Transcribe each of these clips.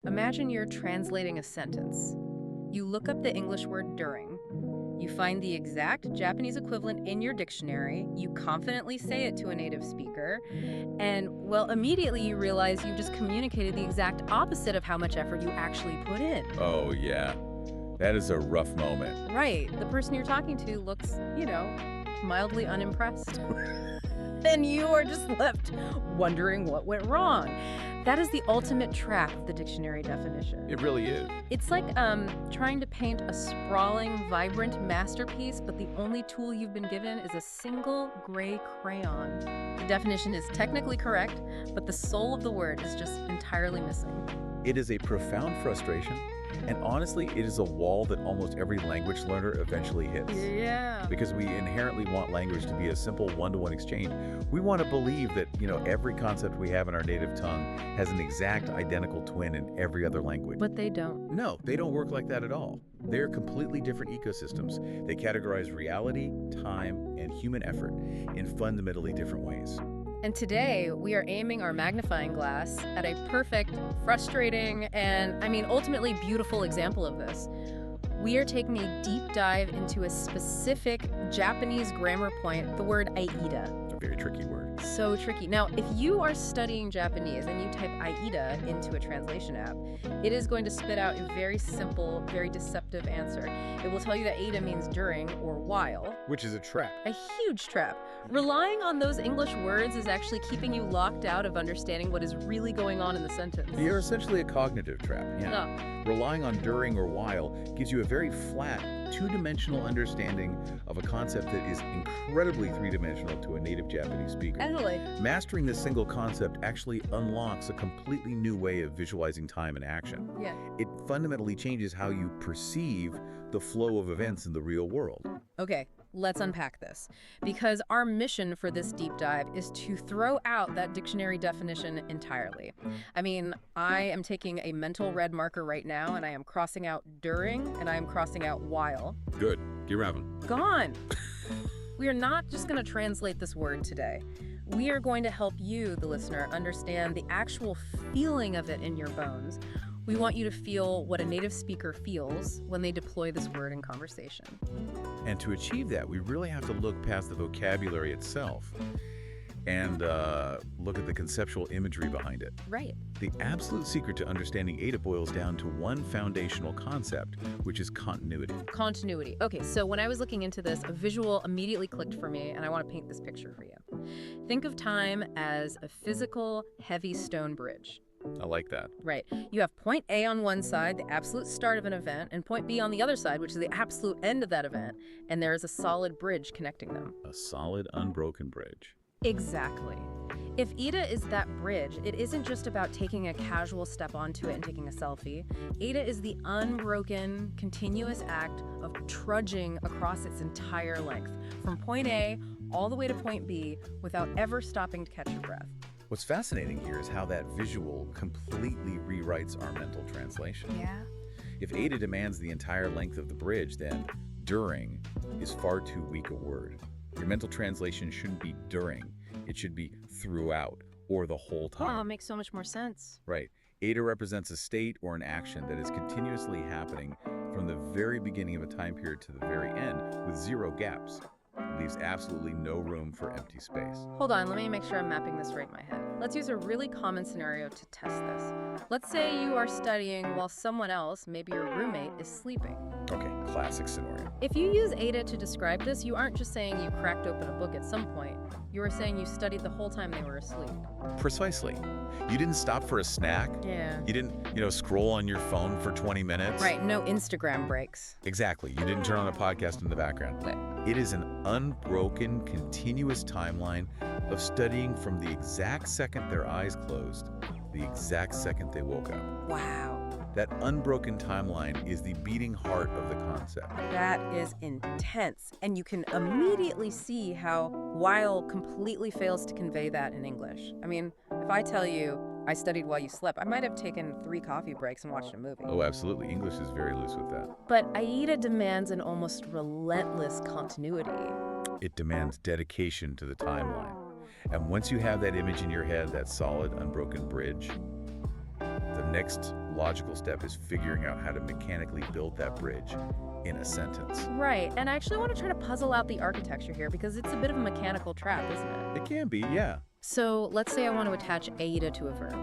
Imagine you're translating a sentence. You look up the English word during. You find the exact Japanese equivalent in your dictionary. You confidently say it to a native speaker. And, well, immediately you realize you've just communicated the exact opposite of how much effort you actually put in. Oh, yeah. That is a rough moment. Right. The person you're talking to looks, mildly unimpressed. And you are just left wondering what went wrong. That is the ultimate trap of the dictionary definition. It really is. It's like trying to paint a sprawling, vibrant masterpiece, but the only tool you've been given is a single gray crayon. The definition is technically correct, but the soul of the word is just entirely missing. It is a profound frustration, and honestly, it is a wall that almost every language learner eventually hits. Yeah. Because we inherently want language to be a simple one-to-one exchange. We want to believe that, every concept we have in our native tongue has an exact identical twin in every other language. But they don't. No, they don't work like that at all. They're completely different ecosystems. They categorize reality, time, and human effort in fundamentally different ways. And today, we are aiming our magnifying glass at a perfect, frustrating, and, ultimately beautiful example of this. We are taking a deep dive into a specific Japanese grammar point, the word Aida. A very tricky word. So tricky. Now, if you are studying Japanese and you type Aida into a translation app, it is going to spit out a very simple, very deceptive answer. It will tell you that Aida means during or while. Which is a trap. A huge trap. Relying on those English words is actually keeping you locked out of understanding what is really going on in the sentence. You're essentially a cognitive trap, yeah. No. Relying on during or while gives you a very flat, two-dimensional understanding of a concept that is incredibly three-dimensional to a native Japanese speaker. Totally. Mastering this single concept actually unlocks a completely new way of visualizing time and action. Yeah. It fundamentally changes how you perceive the flow of events in the real world. Okay, let's unpack this. Because our mission for this deep dive is to throw out that dictionary definition entirely. I am taking a mental red marker right now, and I am crossing out during, and I am crossing out while. Good. Get rapping. Gone. We are not just going to translate this word today. We are going to help you, the listener, understand the actual feeling of it in your bones. We want you to feel what a native speaker feels when they deploy this word in conversation. And to achieve that, we really have to look past the vocabulary itself and look at the conceptual imagery behind it. Right. The absolute secret to understanding Aida boils down to one foundational concept, which is continuity. Continuity. Okay, so when I was looking into this, a visual immediately clicked for me, and I want to paint this picture for you. Think of time as a physical, heavy stone bridge. I like that. Right. You have point A on one side, the absolute start of an event, and point B on the other side, which is the absolute end of that event, and there is a solid bridge connecting them. A solid, unbroken bridge. Exactly. If Aida is that bridge, it isn't just about taking a casual step onto it and taking a selfie. Aida is the unbroken, continuous act of trudging across its entire length, from point A all the way to point B, without ever stopping to catch your breath. What's fascinating here is how that visual completely rewrites our mental translation. Yeah. If Aida demands the entire length of the bridge, then during is far too weak a word. Your mental translation shouldn't be during. It should be throughout or the whole time. Oh, it makes so much more sense. Right. Aida represents a state or an action that is continuously happening from the very beginning of a time period to the very end with zero gaps. It leaves absolutely no room for empty space. Hold on, let me make sure I'm mapping this right in my head. Let's use a really common scenario to test this. Let's say you are studying while someone else, maybe your roommate, is sleeping. Okay, classic scenario. If you use Aida to describe this, you aren't just saying you cracked open a book at some point. You are saying you studied the whole time they were asleep. Precisely. You didn't stop for a snack. Yeah. You didn't, scroll on your phone for 20 minutes. Right, no Instagram breaks. Exactly. You didn't turn on a podcast in the background. Right. It is an unbroken, continuous timeline of studying from the exact second their eyes closed, the exact second they woke up. Wow. That unbroken timeline is the beating heart of the concept. That is intense. And you can immediately see how while completely fails to convey that in English. If I tell you I studied while you slept, I might have taken 3 coffee breaks and watched a movie. Oh, absolutely. English is very loose with that. But Aida demands an almost relentless continuity. It demands dedication to the timeline. And once you have that image in your head, that solid, unbroken bridge, the next logical step is figuring out how to mechanically build that bridge in a sentence. Right, and I actually want to try to puzzle out the architecture here because it's a bit of a mechanical trap, isn't it? It can be, yeah. So let's say I want to attach Aida to a verb.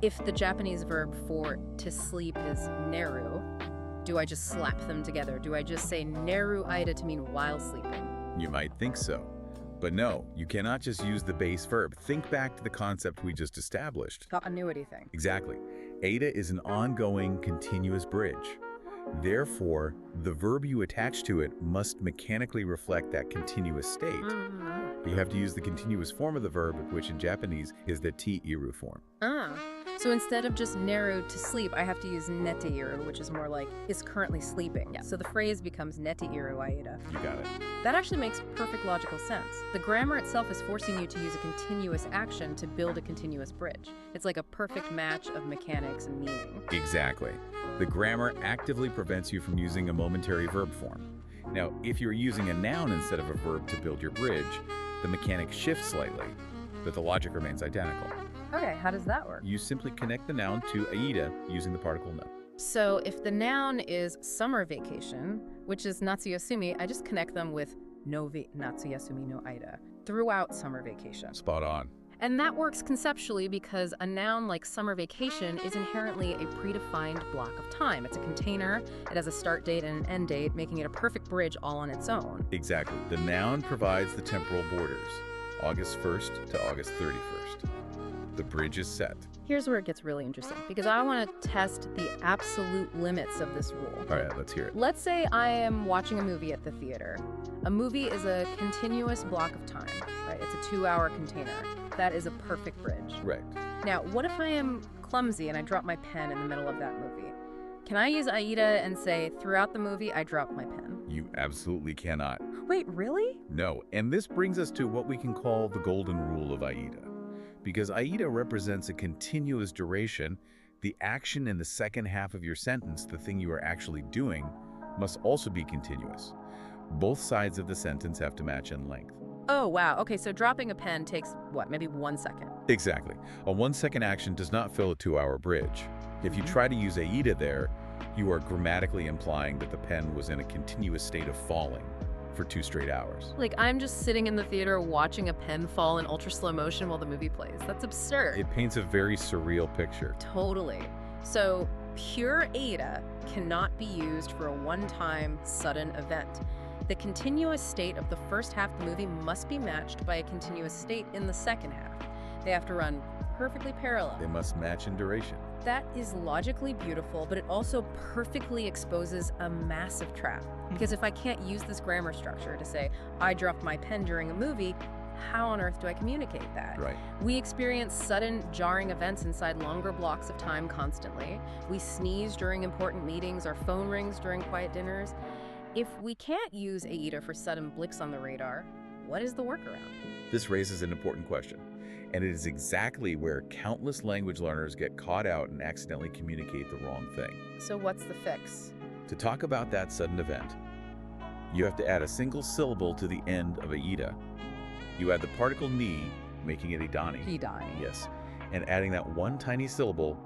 If the Japanese verb for to sleep is neru, do I just slap them together? Do I just say neru Aida to mean while sleeping? You might think so. But no, you cannot just use the base verb. Think back to the concept we just established. Continuity thing. Exactly. Aida is an ongoing, continuous bridge. Therefore, the verb you attach to it must mechanically reflect that continuous state. You have to use the continuous form of the verb, which in Japanese is the ti-iru form. So instead of just neru to sleep, I have to use nete-iru, which is more like is currently sleeping. Yeah. So the phrase becomes nete-iru Aida. You got it. That actually makes perfect logical sense. The grammar itself is forcing you to use a continuous action to build a continuous bridge. It's like a perfect match of mechanics and meaning. Exactly. The grammar actively prevents you from using a momentary verb form. Now, if you're using a noun instead of a verb to build your bridge, the mechanics shift slightly, but the logic remains identical. Okay, how does that work? You simply connect the noun to Aida using the particle no. So if the noun is summer vacation, which is Natsuyasumi, I just connect them with Natsuyasumi no Aida throughout summer vacation. Spot on. And that works conceptually because a noun like summer vacation is inherently a predefined block of time. It's a container, it has a start date and an end date, making it a perfect bridge all on its own. Exactly. The noun provides the temporal borders, August 1st to August 31st. The bridge is set. Here's where it gets really interesting, because I want to test the absolute limits of this rule. All right, let's hear it. Let's say I am watching a movie at the theater. A movie is a continuous block of time, right? It's a 2-hour container. That is a perfect bridge. Right. Now, what if I am clumsy and I drop my pen in the middle of that movie? Can I use Aida and say, throughout the movie, I dropped my pen? You absolutely cannot. Wait, really? No, and this brings us to what we can call the golden rule of Aida. Because Aida represents a continuous duration, the action in the second half of your sentence, the thing you are actually doing, must also be continuous. Both sides of the sentence have to match in length. Oh, wow. Okay, so dropping a pen takes, what, maybe 1 second? Exactly. A 1-second action does not fill a 2-hour bridge. If you try to use Aida there, you are grammatically implying that the pen was in a continuous state of falling for 2 straight hours. Like, I'm just sitting in the theater watching a pen fall in ultra slow motion while the movie plays. That's absurd. It paints a very surreal picture. Totally. So, pure Aida cannot be used for a one-time sudden event. The continuous state of the first half of the movie must be matched by a continuous state in the second half. They have to run perfectly parallel. They must match in duration. That is logically beautiful, but it also perfectly exposes a massive trap. Because if I can't use this grammar structure to say, I dropped my pen during a movie, how on earth do I communicate that? Right. We experience sudden, jarring events inside longer blocks of time constantly. We sneeze during important meetings, our phone rings during quiet dinners. If we can't use Aida for sudden blips on the radar, what is the workaround? This raises an important question, and it is exactly where countless language learners get caught out and accidentally communicate the wrong thing. So what's the fix? To talk about that sudden event, you have to add a single syllable to the end of Aida. You add the particle ni, making it Idani. Idani. Yes, and adding that one tiny syllable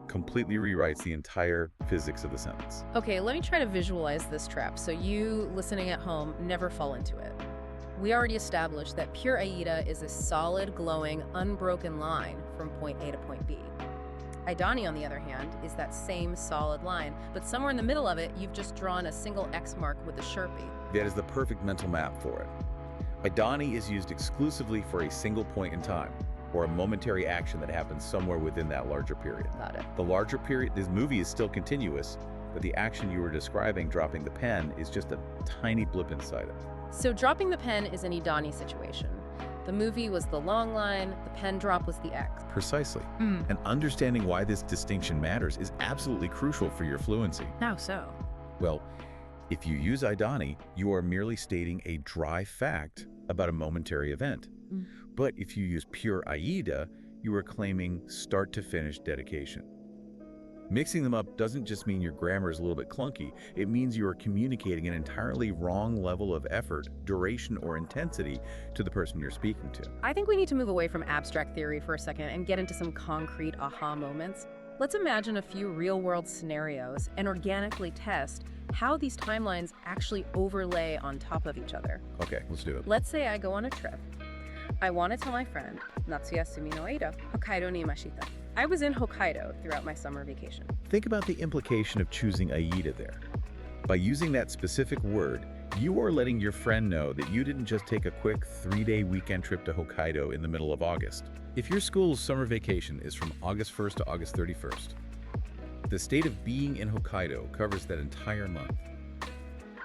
completely rewrites the entire physics of the sentence. Okay, let me try to visualize this trap so you, listening at home, never fall into it. We already established that pure Aida is a solid, glowing, unbroken line from point A to point B. Idani, on the other hand, is that same solid line, but somewhere in the middle of it, you've just drawn a single X mark with a Sharpie. That is the perfect mental map for it. Idani is used exclusively for a single point in time, or a momentary action that happens somewhere within that larger period. Got it. The larger period, this movie is still continuous, but the action you were describing, dropping the pen, is just a tiny blip inside it. So dropping the pen is an Idani situation. The movie was the long line, the pen drop was the X. Precisely. And understanding why this distinction matters is absolutely crucial for your fluency. How so? Well, if you use Idani, you are merely stating a dry fact about a momentary event. But if you use pure Aida, you are claiming start-to-finish dedication. Mixing them up doesn't just mean your grammar is a little bit clunky. It means you are communicating an entirely wrong level of effort, duration, or intensity to the person you're speaking to. I think we need to move away from abstract theory for a second and get into some concrete aha moments. Let's imagine a few real-world scenarios and organically test how these timelines actually overlay on top of each other. Okay, let's do it. Let's say I go on a trip. I want to tell my friend, Natsuyasumi no Aida, Hokkaido ni imashita. I was in Hokkaido throughout my summer vacation. Think about the implication of choosing Aida there. By using that specific word, you are letting your friend know that you didn't just take a quick 3-day weekend trip to Hokkaido in the middle of August. If your school's summer vacation is from August 1st to August 31st, the state of being in Hokkaido covers that entire month.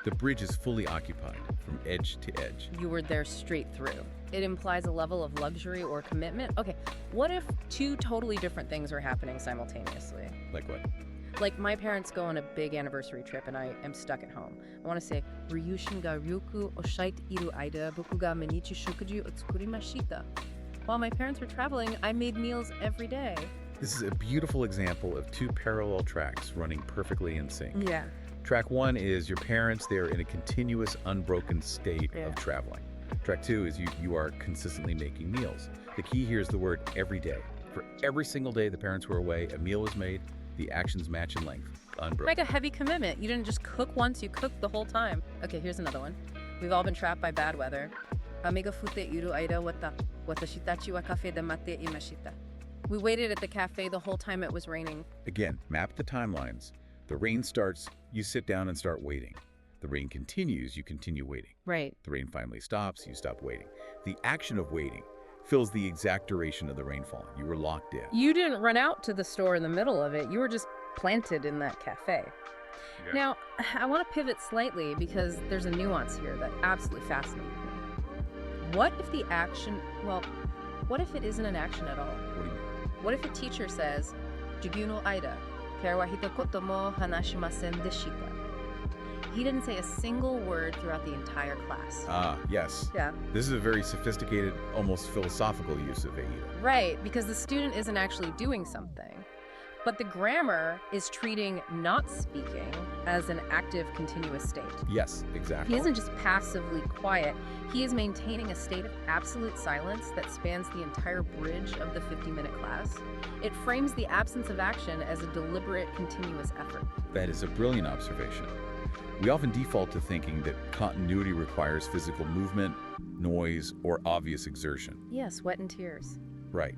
The bridge is fully occupied from edge to edge. You were there straight through. It implies a level of luxury or commitment. Okay, what if two totally different things are happening simultaneously? Like what? Like my parents go on a big anniversary trip and I am stuck at home. I want to say, Ryushin ga ryoku oshaite iru aida boku ga menichi shokuji o tsukurimashita. While my parents were traveling, I made meals every day. This is a beautiful example of two parallel tracks running perfectly in sync. Yeah. Track 1 is your parents, they're in a continuous, unbroken state of traveling. Track 2 is you are consistently making meals. The key here is the word every day. For every single day the parents were away, a meal was made, the actions match in length, unbroken. Like a heavy commitment. You didn't just cook once, you cooked the whole time. Okay, here's another one. We've all been trapped by bad weather. Amiga fute iru aida watashitachi wa cafe de mate imashita. We waited at the cafe the whole time it was raining. Again, map the timelines. The rain starts, you sit down and start waiting. The rain continues, you continue waiting. Right. The rain finally stops, you stop waiting. The action of waiting fills the exact duration of the rainfall. You were locked in. You didn't run out to the store in the middle of it. You were just planted in that cafe. Yeah. Now, I want to pivot slightly because there's a nuance here that absolutely fascinated me. What if the action, well, what if it isn't an action at all? What do you mean? What if a teacher says, Jugyu no aida, kare wa hitakoto mo hanashimasen deshita? He didn't say a single word throughout the entire class. Yes. Yeah. This is a very sophisticated, almost philosophical use of Aida. Right, because the student isn't actually doing something. But the grammar is treating not speaking as an active, continuous state. Yes, exactly. He isn't just passively quiet. He is maintaining a state of absolute silence that spans the entire bridge of the 50-minute class. It frames the absence of action as a deliberate, continuous effort. That is a brilliant observation. We often default to thinking that continuity requires physical movement, noise, or obvious exertion. Yeah, sweat and tears. Right.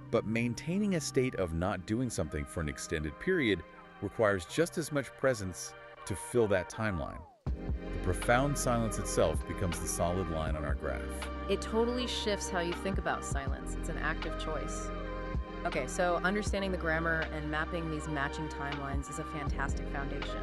But maintaining a state of not doing something for an extended period requires just as much presence to fill that timeline. The profound silence itself becomes the solid line on our graph. It totally shifts how you think about silence. It's an active choice. Okay, so understanding the grammar and mapping these matching timelines is a fantastic foundation.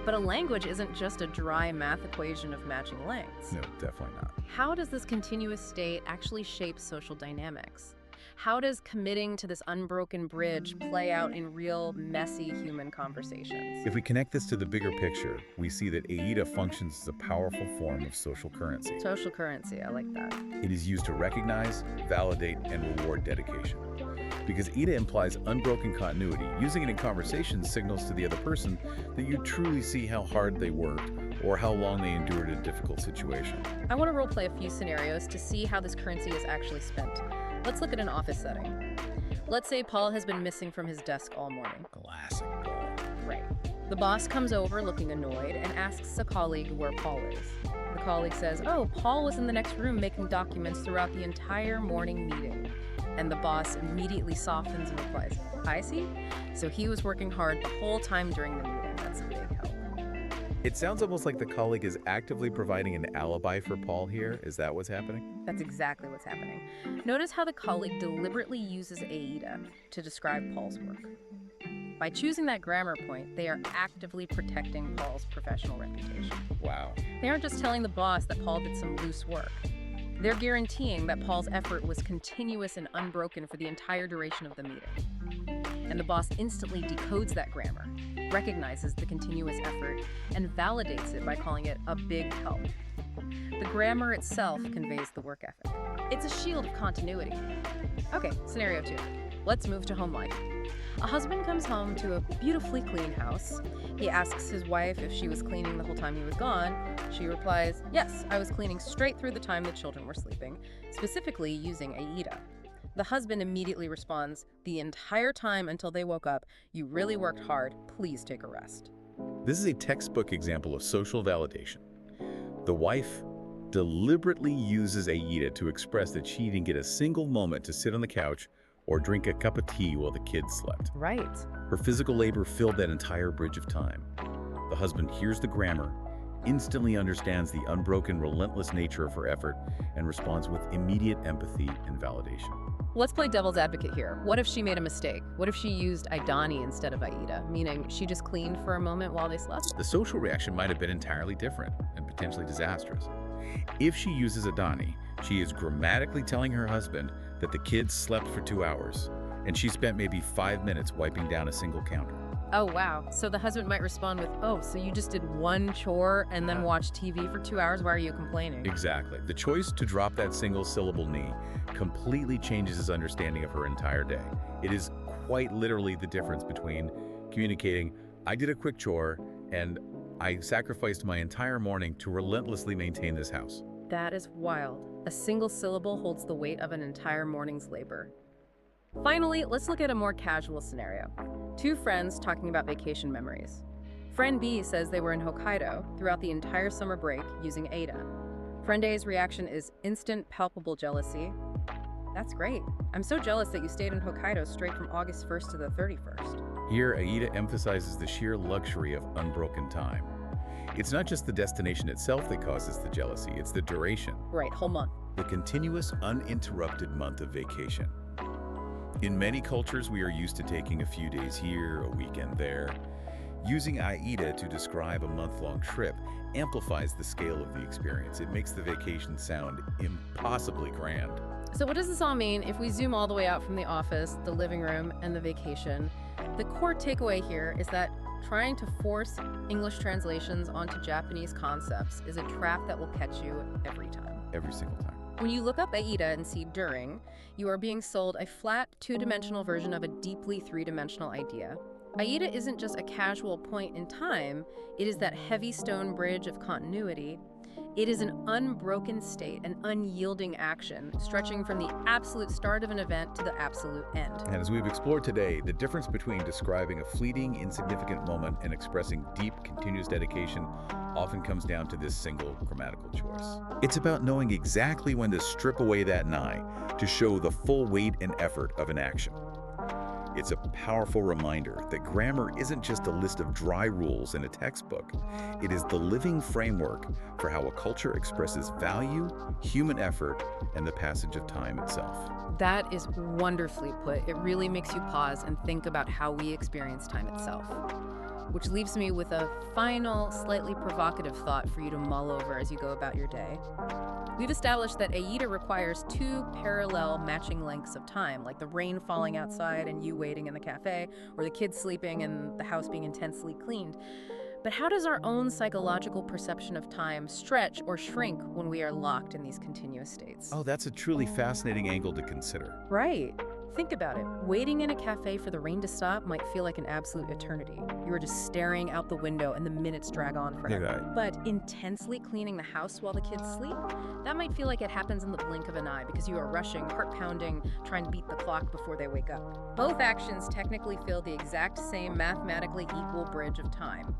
But a language isn't just a dry math equation of matching lengths. No, definitely not. How does this continuous state actually shape social dynamics? How does committing to this unbroken bridge play out in real, messy human conversations? If we connect this to the bigger picture, we see that Aida functions as a powerful form of social currency. Social currency, I like that. It is used to recognize, validate, and reward dedication. Because Aida implies unbroken continuity, using it in conversation signals to the other person that you truly see how hard they worked or how long they endured a difficult situation. I want to roleplay a few scenarios to see how this currency is actually spent. Let's look at an office setting. Let's say Paul has been missing from his desk all morning. Classic Paul. Right. The boss comes over looking annoyed and asks a colleague where Paul is. The colleague says, "Oh, Paul was in the next room making documents throughout the entire morning meeting." And the boss immediately softens and replies, "I see. So he was working hard the whole time during the meeting. That's a big help." It sounds almost like the colleague is actively providing an alibi for Paul here. Is that what's happening? That's exactly what's happening. Notice how the colleague deliberately uses Aida to describe Paul's work. By choosing that grammar point, they are actively protecting Paul's professional reputation. Wow. They aren't just telling the boss that Paul did some loose work. They're guaranteeing that Paul's effort was continuous and unbroken for the entire duration of the meeting. And the boss instantly decodes that grammar, recognizes the continuous effort, and validates it by calling it a big help. The grammar itself conveys the work ethic. It's a shield of continuity. Okay, scenario 2. Let's move to home life. A husband comes home to a beautifully clean house. He asks his wife if she was cleaning the whole time he was gone. She replies, "Yes, I was cleaning straight through the time the children were sleeping, specifically using Aida." The husband immediately responds, "The entire time until they woke up, you really worked hard. Please take a rest." This is a textbook example of social validation. The wife deliberately uses Aida to express that she didn't get a single moment to sit on the couch or drink a cup of tea while the kids slept. Right. Her physical labor filled that entire bridge of time. The husband hears the grammar, instantly understands the unbroken, relentless nature of her effort, and responds with immediate empathy and validation. Let's play devil's advocate here. What if she made a mistake? What if she used Idani instead of Aida, meaning she just cleaned for a moment while they slept? The social reaction might have been entirely different and potentially disastrous. If she uses Adani, she is grammatically telling her husband that the kids slept for 2 hours, and she spent maybe 5 minutes wiping down a single counter. Oh, wow. So the husband might respond with, "Oh, so you just did one chore and then watched TV for 2 hours? Why are you complaining?" Exactly. The choice to drop that single syllable "ni" completely changes his understanding of her entire day. It is quite literally the difference between communicating, "I did a quick chore," and "I sacrificed my entire morning to relentlessly maintain this house." That is wild. A single syllable holds the weight of an entire morning's labor. Finally, let's look at a more casual scenario. Two friends talking about vacation memories. Friend B says they were in Hokkaido throughout the entire summer break using Aida. Friend A's reaction is instant, palpable jealousy. "That's great. I'm so jealous that you stayed in Hokkaido straight from August 1st to the 31st. Here, Aida emphasizes the sheer luxury of unbroken time. It's not just the destination itself that causes the jealousy, it's the duration. Right, whole month. The continuous, uninterrupted month of vacation. In many cultures, we are used to taking a few days here, a weekend there. Using Aida to describe a month-long trip amplifies the scale of the experience. It makes the vacation sound impossibly grand. So what does this all mean if we zoom all the way out from the office, the living room, and the vacation? The core takeaway here is that trying to force English translations onto Japanese concepts is a trap that will catch you every time. Every single time. When you look up Aida and see during, you are being sold a flat, two-dimensional version of a deeply three-dimensional idea. Aida isn't just a casual point in time, it is that heavy stone bridge of continuity. It is an unbroken state, an unyielding action, stretching from the absolute start of an event to the absolute end. And as we've explored today, the difference between describing a fleeting, insignificant moment and expressing deep, continuous dedication often comes down to this single grammatical choice. It's about knowing exactly when to strip away that nai to show the full weight and effort of an action. It's a powerful reminder that grammar isn't just a list of dry rules in a textbook. It is the living framework for how a culture expresses value, human effort, and the passage of time itself. That is wonderfully put. It really makes you pause and think about how we experience time itself. Which leaves me with a final, slightly provocative thought for you to mull over as you go about your day. We've established that Aida requires two parallel matching lengths of time, like the rain falling outside and you waiting in the cafe, or the kids sleeping and the house being intensely cleaned. But how does our own psychological perception of time stretch or shrink when we are locked in these continuous states? Oh, that's a truly fascinating angle to consider. Right. Think about it. Waiting in a cafe for the rain to stop might feel like an absolute eternity. You are just staring out the window and the minutes drag on forever. Yeah. But intensely cleaning the house while the kids sleep, that might feel like it happens in the blink of an eye because you are rushing, heart pounding, trying to beat the clock before they wake up. Both actions technically fill the exact same mathematically equal bridge of time.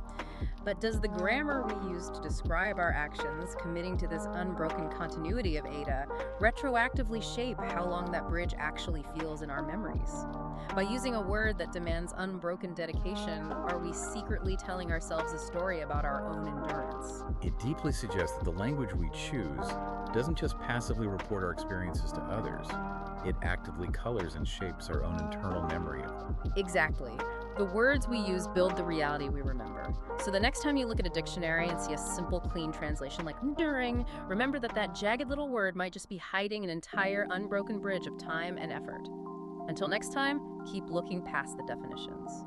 But does the grammar we use to describe our actions, committing to this unbroken continuity of Aida, retroactively shape how long that bridge actually feels in our memories? By using a word that demands unbroken dedication, are we secretly telling ourselves a story about our own endurance? It deeply suggests that the language we choose doesn't just passively report our experiences to others. It actively colors and shapes our own internal memory of them. Exactly. The words we use build the reality we remember. So the next time you look at a dictionary and see a simple, clean translation like during, remember that that jagged little word might just be hiding an entire unbroken bridge of time and effort. Until next time, keep looking past the definitions.